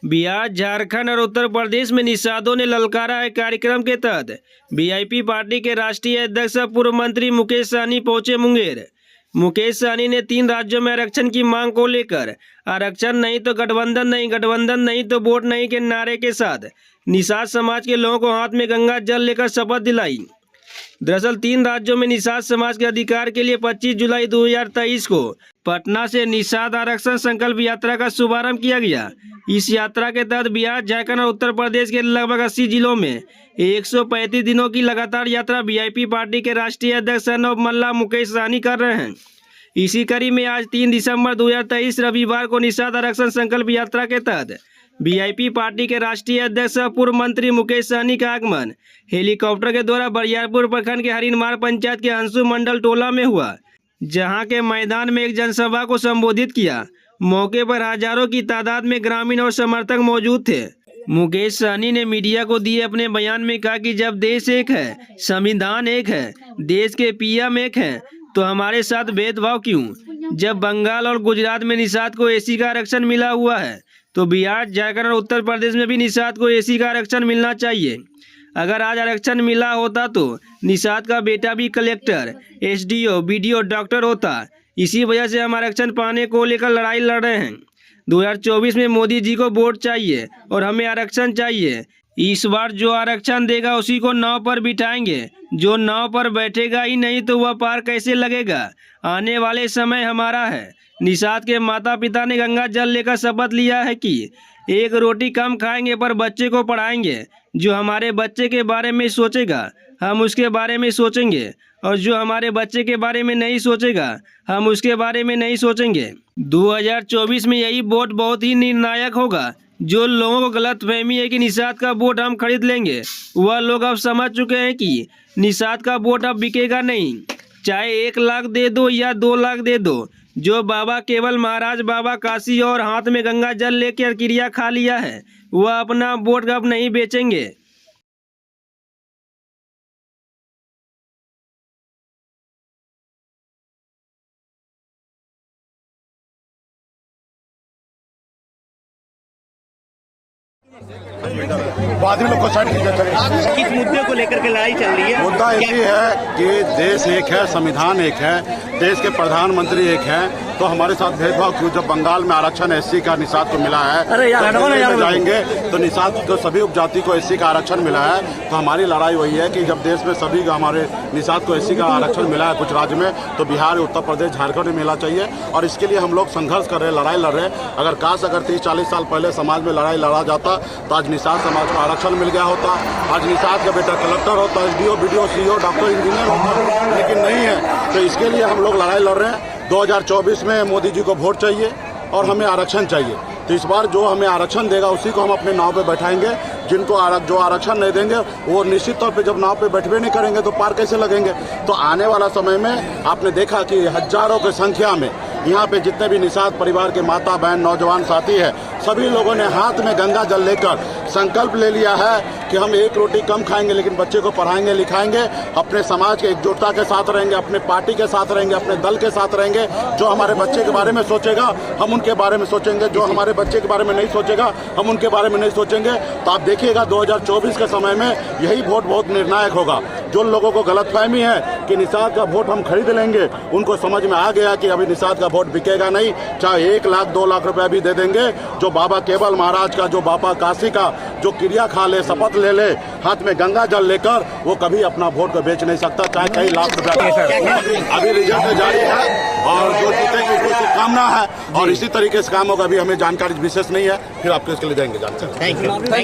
बिहार, झारखंड और उत्तर प्रदेश में निषादों ने ललकारा है। कार्यक्रम के तहत वीआईपी पार्टी के राष्ट्रीय अध्यक्ष पूर्व मंत्री मुकेश सहनी पहुंचे मुंगेर। मुकेश सहनी ने 3 राज्यों में आरक्षण की मांग को लेकर आरक्षण नहीं तो गठबंधन नहीं, गठबंधन नहीं तो वोट नहीं के नारे के साथ निषाद समाज के लोगों को हाथ में गंगा जल लेकर शपथ दिलाई। दरअसल 3 राज्यों में निषाद समाज के अधिकार के लिए 25 जुलाई 2023 को पटना से निषाद आरक्षण संकल्प यात्रा का शुभारंभ किया गया। इस यात्रा के तहत बिहार, झारखंड और उत्तर प्रदेश के लगभग 80 जिलों में 135 दिनों की लगातार यात्रा वीआईपी पार्टी के राष्ट्रीय अध्यक्ष मल्ला मुकेश सहनी कर रहे हैं। इसी कड़ी में आज 3 दिसंबर 2023 रविवार को निषाद आरक्षण संकल्प यात्रा के तहत वीआईपी पार्टी के राष्ट्रीय अध्यक्ष पूर्व मंत्री मुकेश सहनी का आगमन हेलीकॉप्टर के द्वारा बरियारपुर प्रखंड के हरिनमार पंचायत के हंसू मंडल टोला में हुआ, जहां के मैदान में एक जनसभा को संबोधित किया। मौके पर हजारों की तादाद में ग्रामीण और समर्थक मौजूद थे। मुकेश सहनी ने मीडिया को दिए अपने बयान में कहा कि जब देश एक है, संविधान एक है, देश के पीएम एक है, तो हमारे साथ भेदभाव क्यों? जब बंगाल और गुजरात में निषाद को एसी का आरक्षण मिला हुआ है, तो बिहार, झारखंड और उत्तर प्रदेश में भी निषाद को एसी का आरक्षण मिलना चाहिए। अगर आज आरक्षण मिला होता तो निषाद का बेटा भी कलेक्टर, एसडीओ, बीडीओ, डॉक्टर होता। इसी वजह से हम आरक्षण पाने को लेकर लड़ाई लड़ रहे हैं। 2024 में मोदी जी को वोट चाहिए और हमें आरक्षण चाहिए। इस बार जो आरक्षण देगा उसी को नाव पर बिठाएंगे। जो नाव पर बैठेगा ही नहीं तो वह पार कैसे लगेगा? आने वाले समय हमारा है। निषाद के माता पिता ने गंगा जल लेकर शपथ लिया है कि एक रोटी कम खाएंगे पर बच्चे को पढ़ाएंगे। जो हमारे बच्चे के बारे में सोचेगा हम उसके बारे में सोचेंगे, और जो हमारे बच्चे के बारे में नहीं सोचेगा हम उसके बारे में नहीं सोचेंगे। 2024 में यही वोट बहुत ही निर्णायक होगा। जो लोगों को गलतफहमी है कि निषाद का वोट हम खरीद लेंगे, वह लोग अब समझ चुके हैं कि निषाद का वोट अब बिकेगा नहीं। चाहे 1 लाख दे दो या 2 लाख दे दो, जो बाबा केवल महाराज बाबा काशी और हाथ में गंगा जल लेकर क्रिया खा लिया है, वह अपना वोट अब नहीं बेचेंगे। बाकी लोग को साइड किस मुद्दे को लेकर के लड़ाई चल रही है? मुद्दा ये है कि देश एक है, संविधान एक है, देश के प्रधानमंत्री एक है, तो हमारे साथ भेदभाव क्यों? जब बंगाल में आरक्षण एससी का निषाद को मिला है, तो जाएंगे तो निषाद को सभी उपजाति को एससी का आरक्षण मिला है। तो हमारी लड़ाई वही है कि जब देश में सभी का हमारे निषाद को एससी का आरक्षण मिला है कुछ राज्य में, तो बिहार, उत्तर प्रदेश, झारखंड में मिलना चाहिए। और इसके लिए हम लोग संघर्ष कर रहे हैं, लड़ाई लड़ रहे हैं। अगर 30-40 साल पहले समाज में लड़ाई लड़ा जाता तो आज निषाद समाज को आरक्षण मिल गया होता। आज निषाद का बेटा कलेक्टर होता, SDO, BDO, CEO, doctor, engineer होता, लेकिन नहीं है। तो इसके लिए हम लोग लड़ाई लड़ रहे हैं। 2024 में मोदी जी को वोट चाहिए और हमें आरक्षण चाहिए। तो इस बार जो हमें आरक्षण देगा उसी को हम अपने नाव पे बैठाएंगे। जिनको जो आरक्षण नहीं देंगे वो निश्चित तौर पे जब नाव पे बैठवे नहीं करेंगे तो पार कैसे लगेंगे? तो आने वाला समय में आपने देखा कि हजारों की संख्या में यहाँ पे जितने भी निषाद परिवार के माता बहन, नौजवान साथी है, सभी लोगों ने हाथ में गंगा जल लेकर संकल्प ले लिया है कि हम 1 रोटी कम खाएंगे लेकिन बच्चे को पढ़ाएंगे लिखाएंगे, अपने समाज के एकजुटता के साथ रहेंगे, अपने पार्टी के साथ रहेंगे, अपने दल के साथ रहेंगे। जो हमारे बच्चे के बारे में सोचेगा हम उनके बारे में सोचेंगे, जो हमारे बच्चे के बारे में नहीं सोचेगा हम उनके बारे में नहीं सोचेंगे। तो आप देखिएगा 2024 के समय में यही वोट बहुत निर्णायक होगा। जो लोगों को गलतफहमी है कि निषाद का वोट हम खरीद लेंगे, उनको समझ में आ गया कि अभी निषाद का वोट बिकेगा नहीं। चाहे 1 लाख 2 लाख रुपया भी दे देंगे, जो बाबा केवल महाराज का, जो बाबा काशी का जो क्रिया खा ले, शपथ ले ले, हाथ में गंगा जल लेकर, वो कभी अपना वोट को बेच नहीं सकता, चाहे कई लाख रुपया। अभी रिजल्ट जारी है और जो जीतेंगे उसको शुभकामना है। और इसी तरीके से काम होगा। अभी हमें जानकारी विशेष नहीं है, फिर आपको इसके लिए देंगे जानकारी।